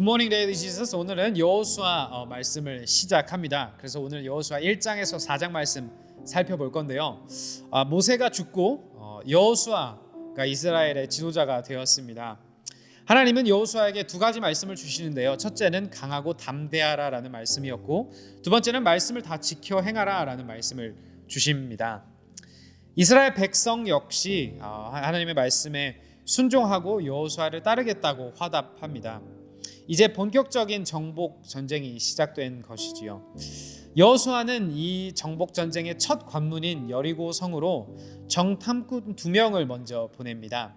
굿모닝 데일리 지저스. 오늘은 여호수아 말씀을 시작합니다. 그래서 오늘 여호수아 1장에서 4장 말씀 살펴볼 건데요. 모세가 죽고 여호수아가 이스라엘의 지도자가 되었습니다. 하나님은 여호수아에게 두 가지 말씀을 주시는데요. 첫째는 강하고 담대하라라는 말씀이었고, 두 번째는 말씀을 다 지켜 행하라라는 말씀을 주십니다. 이스라엘 백성 역시 하나님의 말씀에 순종하고 여호수아를 따르겠다고 화답합니다. 이제 본격적인 정복 전쟁이 시작된 것이지요. 여호수아는 이 정복 전쟁의 첫 관문인 여리고 성으로 정탐꾼 2명을 먼저 보냅니다.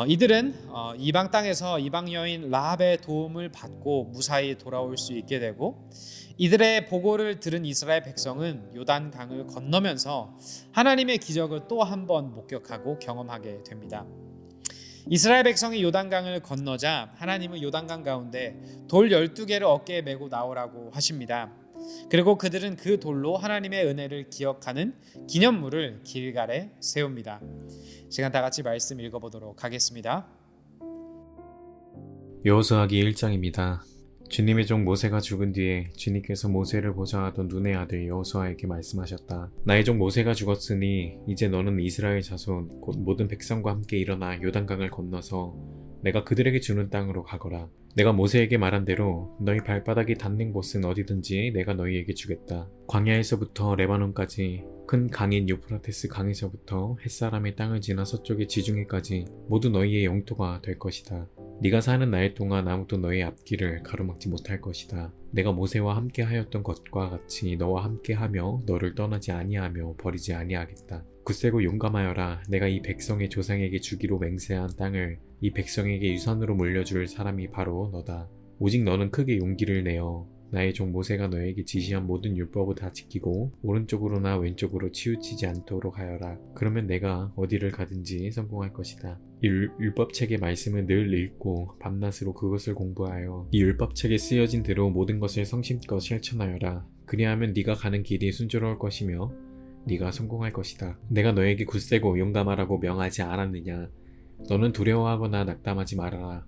이들은 이방 땅에서 이방 여인 라합의 도움을 받고 무사히 돌아올 수 있게 되고, 이들의 보고를 들은 이스라엘 백성은 요단강을 건너면서 하나님의 기적을 또 한 번 목격하고 경험하게 됩니다. 이스라엘 백성이 요단강을 건너자 하나님은 요단강 가운데 돌 12개를 어깨에 메고 나오라고 하십니다. 그리고 그들은 그 돌로 하나님의 은혜를 기억하는 기념물을 길갈에 세웁니다. 시간 다 같이 말씀 읽어보도록 하겠습니다. 여호수아기 1장입니다. 주님의 종 모세가 죽은 뒤에 주님께서 모세를 보좌하던 눈의 아들 여호수아에게 말씀하셨다. 나의 종 모세가 죽었으니 이제 너는 이스라엘 자손 곧 모든 백성과 함께 일어나 요단강을 건너서 내가 그들에게 주는 땅으로 가거라. 내가 모세에게 말한 대로 너희 발바닥이 닿는 곳은 어디든지 내가 너희에게 주겠다. 광야에서부터 레바논까지 큰 강인 유프라테스 강에서부터 햇사람의 땅을 지나 서쪽의 지중해까지 모두 너희의 영토가 될 것이다. 네가 사는 날 동안 아무도 너의 앞길을 가로막지 못할 것이다. 내가 모세와 함께 하였던 것과 같이 너와 함께 하며 너를 떠나지 아니하며 버리지 아니하겠다. 굳세고 용감하여라. 내가 이 백성의 조상에게 주기로 맹세한 땅을 이 백성에게 유산으로 물려줄 사람이 바로 너다. 오직 너는 크게 용기를 내어 나의 종 모세가 너에게 지시한 모든 율법을 다 지키고 오른쪽으로나 왼쪽으로 치우치지 않도록 하여라. 그러면 내가 어디를 가든지 성공할 것이다. 이 율법책의 말씀을 늘 읽고 밤낮으로 그것을 공부하여 이 율법책에 쓰여진 대로 모든 것을 성심껏 실천하여라. 그리하면 네가 가는 길이 순조로울 것이며 네가 성공할 것이다. 내가 너에게 굳세고 용감하라고 명하지 않았느냐? 너는 두려워하거나 낙담하지 말아라.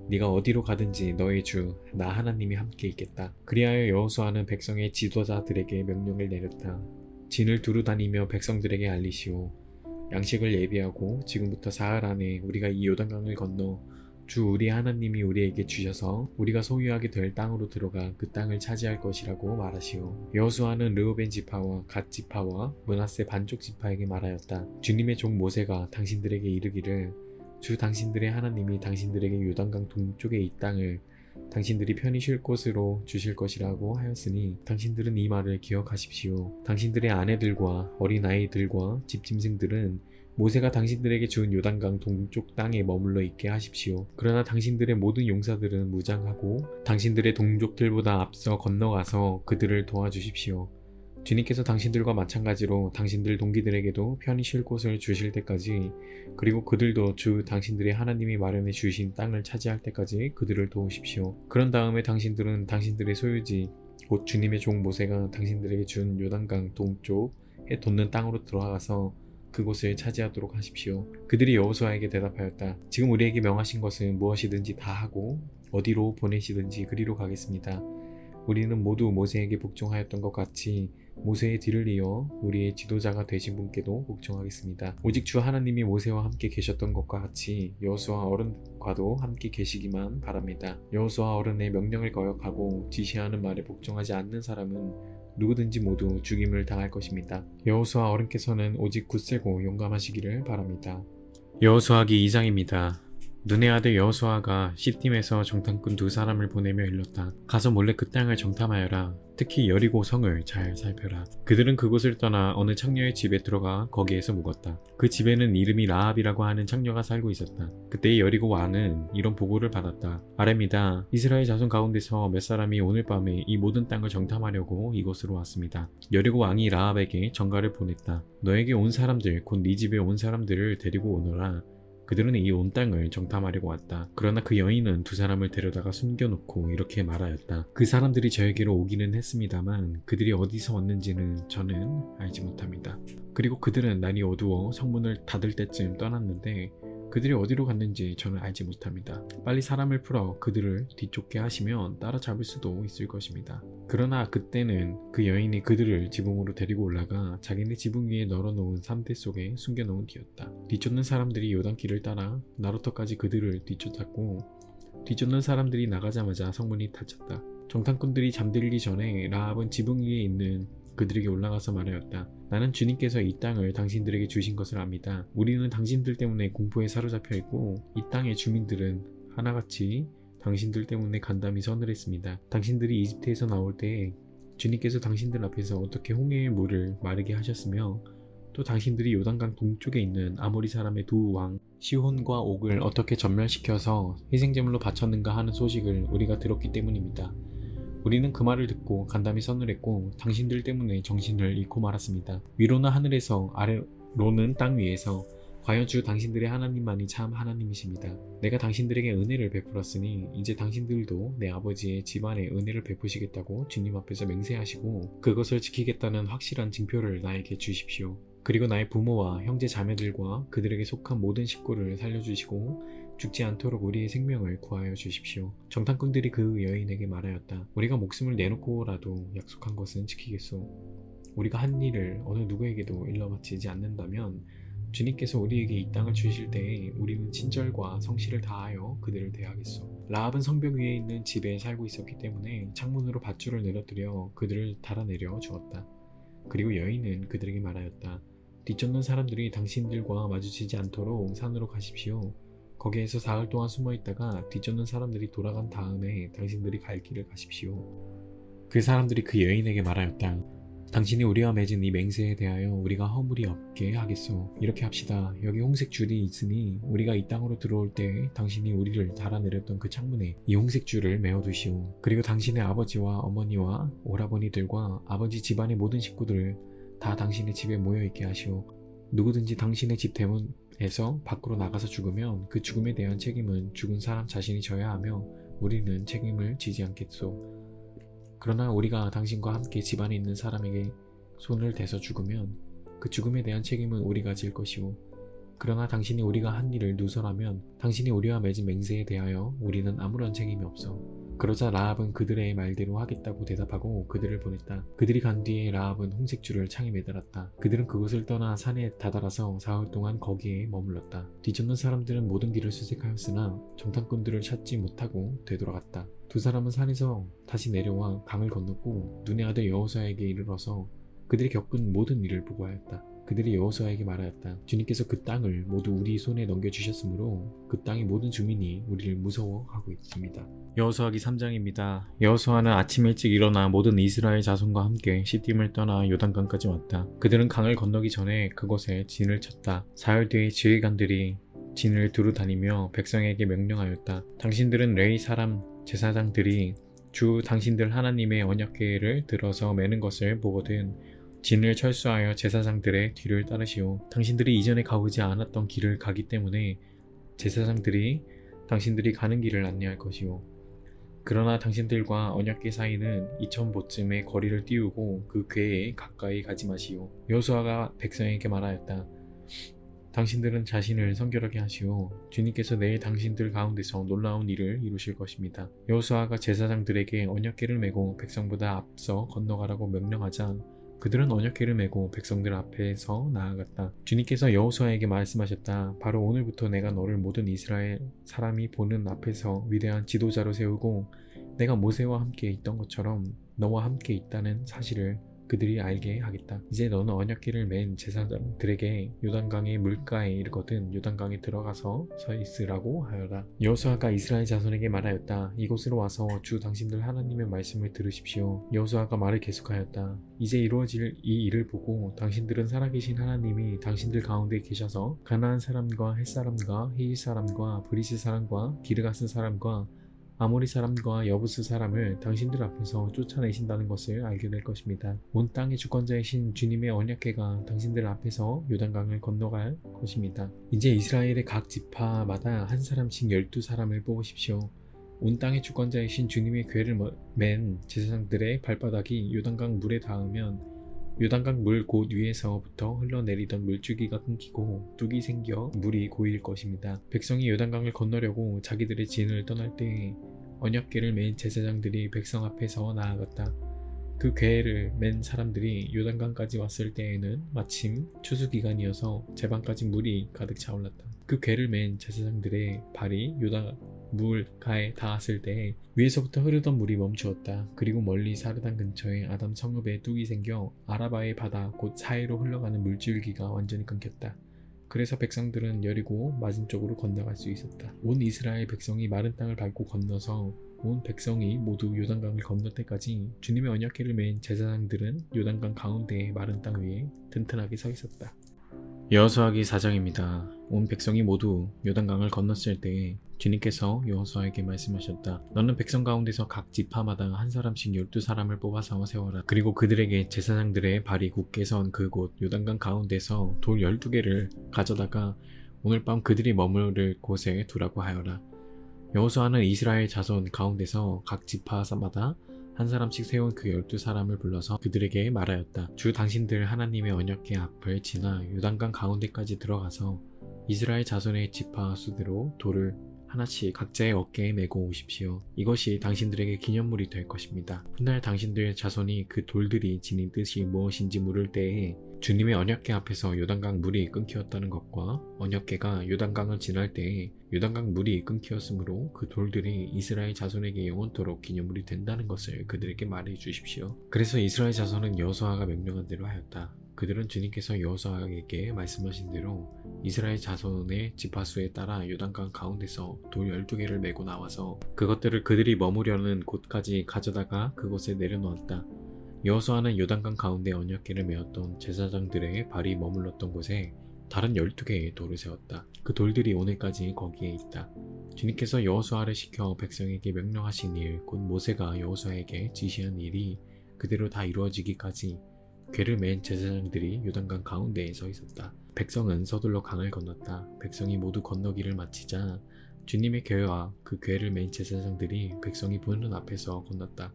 네가 어디로 가든지 너의 주 나 하나님이 함께 있겠다. 그리하여 여호수아는 백성의 지도자들에게 명령을 내렸다. 진을 두루 다니며 백성들에게 알리시오. 양식을 예비하고 지금부터 사흘 안에 우리가 이 요단강을 건너 주 우리 하나님이 우리에게 주셔서 우리가 소유하게 될 땅으로 들어가 그 땅을 차지할 것이라고 말하시오. 여호수아는 르우벤 지파와 갓 지파와 므낫세 반쪽 지파에게 말하였다. 주님의 종 모세가 당신들에게 이르기를 주 당신들의 하나님이 당신들에게 요단강 동쪽의 이 땅을 당신들이 편히 쉴 곳으로 주실 것이라고 하였으니 당신들은 이 말을 기억하십시오. 당신들의 아내들과 어린아이들과 집짐승들은 모세가 당신들에게 준 요단강 동쪽 땅에 머물러 있게 하십시오. 그러나 당신들의 모든 용사들은 무장하고 당신들의 동족들보다 앞서 건너가서 그들을 도와주십시오. 주님께서 당신들과 마찬가지로 당신들 동기들에게도 편히 쉴 곳을 주실 때까지, 그리고 그들도 주 당신들의 하나님이 마련해 주신 땅을 차지할 때까지 그들을 도우십시오. 그런 다음에 당신들은 당신들의 소유지 곧 주님의 종 모세가 당신들에게 준 요단강 동쪽에 돋는 땅으로 들어가서 그곳을 차지하도록 하십시오. 그들이 여호수아에게 대답하였다. 지금 우리에게 명하신 것은 무엇이든지 다 하고 어디로 보내시든지 그리로 가겠습니다. 우리는 모두 모세에게 복종하였던 것 같이 모세의 뒤를 이어 우리의 지도자가 되신 분께도 복종하겠습니다. 오직 주 하나님이 모세와 함께 계셨던 것과 같이 여호수아 어른과도 함께 계시기만 바랍니다. 여호수아 어른의 명령을 거역하고 지시하는 말에 복종하지 않는 사람은 누구든지 모두 죽임을 당할 것입니다. 여호수아 어른께서는 오직 굳세고 용감하시기를 바랍니다. 여호수아기 2장입니다. 눈의 아들 여호수아가 시팀에서 정탐꾼 2사람을 보내며 일렀다. 가서 몰래 그 땅을 정탐하여라. 특히 여리고 성을 잘 살펴라. 그들은 그곳을 떠나 어느 창녀의 집에 들어가 거기에서 묵었다. 그 집에는 이름이 라합이라고 하는 창녀가 살고 있었다. 그때 여리고 왕은 이런 보고를 받았다. 아랍니다. 이스라엘 자손 가운데서 몇 사람이 오늘 밤에 이 모든 땅을 정탐하려고 이곳으로 왔습니다. 여리고 왕이 라합에게 전가를 보냈다. 너에게 온 사람들 곧 네 집에 온 사람들을 데리고 오너라. 그들은 이 온 땅을 정탐하려고 왔다. 그러나 그 여인은 2사람을 데려다가 숨겨놓고 이렇게 말하였다. 그 사람들이 저에게로 오기는 했습니다만 그들이 어디서 왔는지는 저는 알지 못합니다. 그리고 그들은 날이 어두워 성문을 닫을 때쯤 떠났는데 그들이 어디로 갔는지 저는 알지 못합니다. 빨리 사람을 풀어 그들을 뒤쫓게 하시면 따라잡을 수도 있을 것입니다. 그러나 그때는 그 여인이 그들을 지붕으로 데리고 올라가 자기네 지붕 위에 널어놓은 삼대 속에 숨겨놓은 뒤였다. 뒤쫓는 사람들이 요단길을 따라 나루터까지 그들을 뒤쫓았고 뒤쫓는 사람들이 나가자마자 성문이 닫혔다. 정탐꾼들이 잠들기 전에 라합은 지붕 위에 있는 그들에게 올라가서 말하였다. 나는 주님께서 이 땅을 당신들에게 주신 것을 압니다. 우리는 당신들 때문에 공포에 사로잡혀 있고 이 땅의 주민들은 하나같이 당신들 때문에 간담이 서늘했습니다. 당신들이 이집트에서 나올 때 주님께서 당신들 앞에서 어떻게 홍해의 물을 마르게 하셨으며 또 당신들이 요단강 동쪽에 있는 아모리 사람의 두 왕 시혼과 옥을 어떻게 전멸시켜서 희생제물로 바쳤는가 하는 소식을 우리가 들었기 때문입니다. 우리는 그 말을 듣고 간담이 서늘했고 당신들 때문에 정신을 잃고 말았습니다. 위로는 하늘에서 아래로는 땅 위에서 과연 주 당신들의 하나님만이 참 하나님이십니다. 내가 당신들에게 은혜를 베풀었으니 이제 당신들도 내 아버지의 집안에 은혜를 베푸시겠다고 주님 앞에서 맹세하시고 그것을 지키겠다는 확실한 징표를 나에게 주십시오. 그리고 나의 부모와 형제 자매들과 그들에게 속한 모든 식구를 살려주시고 죽지 않도록 우리의 생명을 구하여 주십시오. 정탐꾼들이 그 여인에게 말하였다. 우리가 목숨을 내놓고라도 약속한 것은 지키겠소. 우리가 한 일을 어느 누구에게도 일러바치지 않는다면 주님께서 우리에게 이 땅을 주실 때에 우리는 친절과 성실을 다하여 그들을 대하겠소. 라합은 성벽 위에 있는 집에 살고 있었기 때문에 창문으로 밧줄을 내려뜨려 그들을 달아내려 주었다. 그리고 여인은 그들에게 말하였다. 뒤쫓는 사람들이 당신들과 마주치지 않도록 산으로 가십시오. 거기에서 사흘 동안 숨어 있다가 뒤쫓는 사람들이 돌아간 다음에 당신들이 갈 길을 가십시오. 그 사람들이 그 여인에게 말하였다. 당신이 우리와 맺은 이 맹세에 대하여 우리가 허물이 없게 하겠소. 이렇게 합시다. 여기 홍색 줄이 있으니 우리가 이 땅으로 들어올 때 당신이 우리를 달아내렸던 그 창문에 이 홍색 줄을 메어두시오. 그리고 당신의 아버지와 어머니와 오라버니들과 아버지 집안의 모든 식구들을 다 당신의 집에 모여있게 하시오. 누구든지 당신의 집 대문에서 밖으로 나가서 죽으면 그 죽음에 대한 책임은 죽은 사람 자신이 져야 하며 우리는 책임을 지지 않겠소. 그러나 우리가 당신과 함께 집안에 있는 사람에게 손을 대서 죽으면 그 죽음에 대한 책임은 우리가 질 것이오. 그러나 당신이 우리가 한 일을 누설하면 당신이 우리와 맺은 맹세에 대하여 우리는 아무런 책임이 없어. 그러자 라합은 그들의 말대로 하겠다고 대답하고 그들을 보냈다. 그들이 간 뒤에 라합은 홍색 줄을 창에 매달았다. 그들은 그곳을 떠나 산에 다다라서 사흘 동안 거기에 머물렀다. 뒤쫓는 사람들은 모든 길을 수색하였으나 정탐꾼들을 찾지 못하고 되돌아갔다. 두 사람은 산에서 다시 내려와 강을 건넜고 눈의 아들 여호수아에게 이르러서 그들이 겪은 모든 일을 보고하였다. 그들이 여호수아에게 말하였다. 주님께서 그 땅을 모두 우리 손에 넘겨주셨으므로 그 땅의 모든 주민이 우리를 무서워하고 있습니다. 여호수아기 3장입니다. 여호수아는 아침 일찍 일어나 모든 이스라엘 자손과 함께 시딤을 떠나 요단강까지 왔다. 그들은 강을 건너기 전에 그곳에 진을 쳤다. 사흘 뒤에 지휘관들이 진을 두루 다니며 백성에게 명령하였다. 당신들은 레위 사람 제사장들이 주 당신들 하나님의 언약궤를 들어서 매는 것을 보거든 진을 철수하여 제사장들의 뒤를 따르시오. 당신들이 이전에 가보지 않았던 길을 가기 때문에 제사장들이 당신들이 가는 길을 안내할 것이오. 그러나 당신들과 언약궤 사이는 2000보쯤의 거리를 띄우고 그 궤에 가까이 가지 마시오. 여호수아가 백성에게 말하였다. 당신들은 자신을 성결하게 하시오. 주님께서 내일 당신들 가운데서 놀라운 일을 이루실 것입니다. 여호수아가 제사장들에게 언약궤를 메고 백성보다 앞서 건너가라고 명령하자 그들은 언약궤를 메고 백성들 앞에서 나아갔다. 주님께서 여호수아에게 말씀하셨다. 바로 오늘부터 내가 너를 모든 이스라엘 사람이 보는 앞에서 위대한 지도자로 세우고 내가 모세와 함께 있던 것처럼 너와 함께 있다는 사실을 그들이 알게 하겠다. 이제 너는 언약궤를 맨 제사장들에게 요단강의 물가에 이르거든 요단강에 들어가서 서 있으라고 하여라. 여호수아가 이스라엘 자손에게 말하였다. 이곳으로 와서 주 당신들 하나님의 말씀을 들으십시오. 여호수아가 말을 계속하였다. 이제 이루어질 이 일을 보고 당신들은 살아계신 하나님이 당신들 가운데 계셔서 가나안 사람과 헷 사람과 히윗 사람과 브리스 사람과 기르가스 사람과 아모리 사람과 여부스 사람을 당신들 앞에서 쫓아내신다는 것을 알게 될 것입니다. 온 땅의 주권자이신 주님의 언약궤가 당신들 앞에서 요단강을 건너갈 것입니다. 이제 이스라엘의 각 지파마다 한 사람씩 12사람을 뽑으십시오. 온 땅의 주권자이신 주님의 궤를 맨 제사장들의 발바닥이 요단강 물에 닿으면 요단강 물 곳 위에서부터 흘러내리던 물줄기가 끊기고 뚝이 생겨 물이 고일 것입니다. 백성이 요단강을 건너려고 자기들의 진을 떠날 때 언약궤를 맨 제사장들이 백성 앞에서 나아갔다. 그 궤를 맨 사람들이 요단강까지 왔을 때에는 마침 추수기간이어서 제방까지 물이 가득 차올랐다. 그 궤를 맨 제사장들의 발이 요단 물가에 닿았을 때 위에서부터 흐르던 물이 멈추었다. 그리고 멀리 사르단 근처에 아담 성읍에 뚝이 생겨 아라바의 바다 곧 사이로 흘러가는 물줄기가 완전히 끊겼다. 그래서 백성들은 여리고 맞은쪽으로 건너갈 수 있었다. 온 이스라엘 백성이 마른 땅을 밟고 건너서 온 백성이 모두 요단강을 건널 때까지 주님의 언약궤를 맨 제사장들은 요단강 가운데의 마른 땅 위에 튼튼하게 서 있었다. 여호수아기 4장입니다. 온 백성이 모두 요단강을 건넜을 때 주님께서 여호수아에게 말씀하셨다. 너는 백성 가운데서 각 지파마다 한 사람씩 12사람을 뽑아서 세워라. 그리고 그들에게 제사장들의 발이 굳게 선 그곳 요단강 가운데서 돌 12개를 가져다가 오늘 밤 그들이 머무를 곳에 두라고 하여라. 여호수아는 이스라엘 자손 가운데서 각 지파마다 한 사람씩 세운 그 12사람을 불러서 그들에게 말하였다. 주 당신들 하나님의 언약궤 앞을 지나 요단강 가운데까지 들어가서 이스라엘 자손의 지파 수대로 돌을 하나씩 각자의 어깨에 메고 오십시오. 이것이 당신들에게 기념물이 될 것입니다. 훗날 당신들 자손이 그 돌들이 지닌 뜻이 무엇인지 물을 때에 주님의 언약궤 앞에서 요단강 물이 끊겼다는 것과 언약궤가 요단강을 지날 때에 요단강 물이 끊겼으므로 그 돌들이 이스라엘 자손에게 영원토록 기념물이 된다는 것을 그들에게 말해 주십시오. 그래서 이스라엘 자손은 여호수아가 명령한 대로 하였다. 그들은 주님께서 여호수아에게 말씀하신 대로 이스라엘 자손의 지파수에 따라 요단강 가운데서 돌 12개를 메고 나와서 그것들을 그들이 머무려는 곳까지 가져다가 그곳에 내려놓았다. 여호수아는 요단강 가운데 언약궤를 메었던 제사장들의 발이 머물렀던 곳에 다른 12개의 돌을 세웠다. 그 돌들이 오늘까지 거기에 있다. 주님께서 여호수아를 시켜 백성에게 명령하신 일, 곧 모세가 여호수아에게 지시한 일이 그대로 다 이루어지기까지 궤를 맨 제사장들이 요단강 가운데에 서 있었다. 백성은 서둘러 강을 건넜다. 백성이 모두 건너기를 마치자 주님의 궤와 그 궤를 맨 제사장들이 백성이 보는 앞에서 건넜다.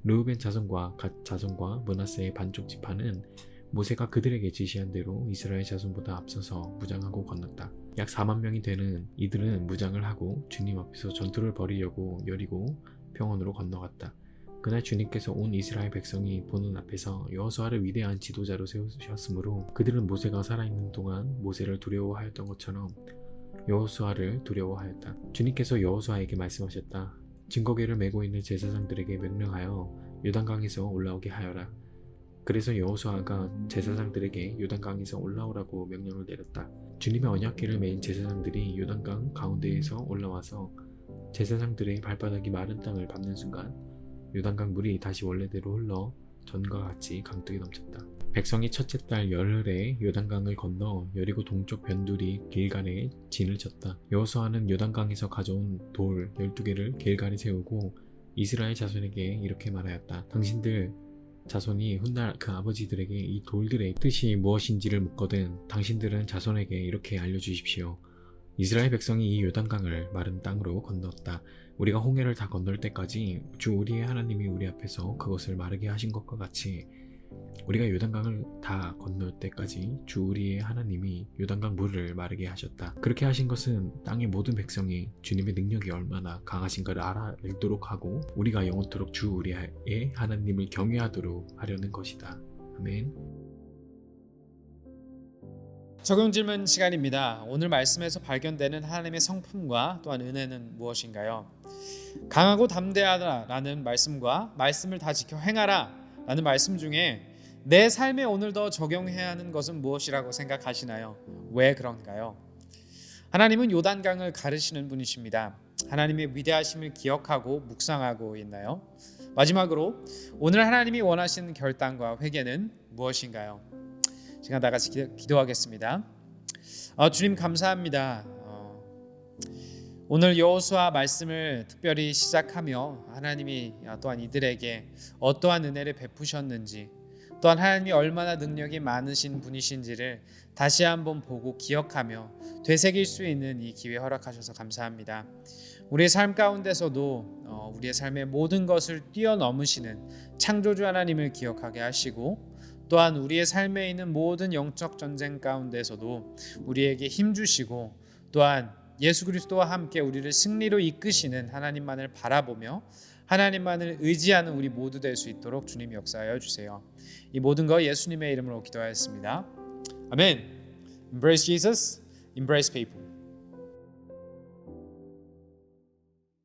르우벤 자손과 갓 자손과 므낫세의 반쪽 지파는 모세가 그들에게 지시한 대로 이스라엘 자손보다 앞서서 무장하고 건넜다. 약 4만 명이 되는 이들은 무장을 하고 주님 앞에서 전투를 벌이려고 여리고 평원으로 건너갔다. 그날 주님께서 온 이스라엘 백성이 보는 앞에서 여호수아를 위대한 지도자로 세우셨으므로 그들은 모세가 살아있는 동안 모세를 두려워하였던 것처럼 여호수아를 두려워하였다. 주님께서 여호수아에게 말씀하셨다. 증거궤를 메고 있는 제사장들에게 명령하여 요단강에서 올라오게 하여라. 그래서 여호수아가 제사장들에게 요단강에서 올라오라고 명령을 내렸다. 주님의 언약궤를 맨 제사장들이 요단강 가운데에서 올라와서 제사장들의 발바닥이 마른 땅을 밟는 순간 요단강 물이 다시 원래대로 흘러 전과 같이 강둑이 넘쳤다. 백성이 첫째 달 열흘에 요단강을 건너 여리고 동쪽 변두리 길갈에 진을 쳤다. 여호수아는 요단강에서 가져온 돌 12개를 길갈에 세우고 이스라엘 자손에게 이렇게 말하였다. 당신들 자손이 훗날 그 아버지들에게 이 돌들의 뜻이 무엇인지를 묻거든 당신들은 자손에게 이렇게 알려주십시오. 이스라엘 백성이 이 요단강을 마른 땅으로 건넜다. 우리가 홍해를 다 건널 때까지 주 우리의 하나님이 우리 앞에서 그것을 마르게 하신 것과 같이 우리가 요단강을 다 건널 때까지 주 우리의 하나님이 요단강 물을 마르게 하셨다. 그렇게 하신 것은 땅의 모든 백성이 주님의 능력이 얼마나 강하신가를 알도록 하고 우리가 영원토록 주 우리의 하나님을 경외하도록 하려는 것이다. 아멘. 적용 질문 시간입니다. 오늘 말씀에서 발견되는 하나님의 성품과 또한 은혜는 무엇인가요? 강하고 담대하다라는 말씀과 말씀을 다 지켜 행하라 라는 말씀 중에 내 삶에 오늘 더 적용해야 하는 것은 무엇이라고 생각하시나요? 왜 그런가요? 하나님은 요단강을 가르시는 분이십니다. 하나님의 위대하심을 기억하고 묵상하고 있나요? 마지막으로 오늘 하나님이 원하시는 결단과 회개는 무엇인가요? 시간 다 같이 기도하겠습니다. 주님 감사합니다. 오늘 여호수아 말씀을 특별히 시작하며 하나님이 또한 이들에게 어떠한 은혜를 베푸셨는지 또한 하나님이 얼마나 능력이 많으신 분이신지를 다시 한번 보고 기억하며 되새길 수 있는 이 기회 허락하셔서 감사합니다. 우리의 삶 가운데서도 우리의 삶의 모든 것을 뛰어넘으시는 창조주 하나님을 기억하게 하시고 또한 우리의 삶에 있는 모든 영적 전쟁 가운데서도 우리에게 힘 주시고 또한 예수 그리스도와 함께 우리를 승리로 이끄시는 하나님만을 바라보며 하나님만을 의지하는 우리 모두 될 수 있도록 주님 역사하여 주세요. 이 모든 거 예수님의 이름으로 기도하였습니다. 아멘. Embrace Jesus, embrace people.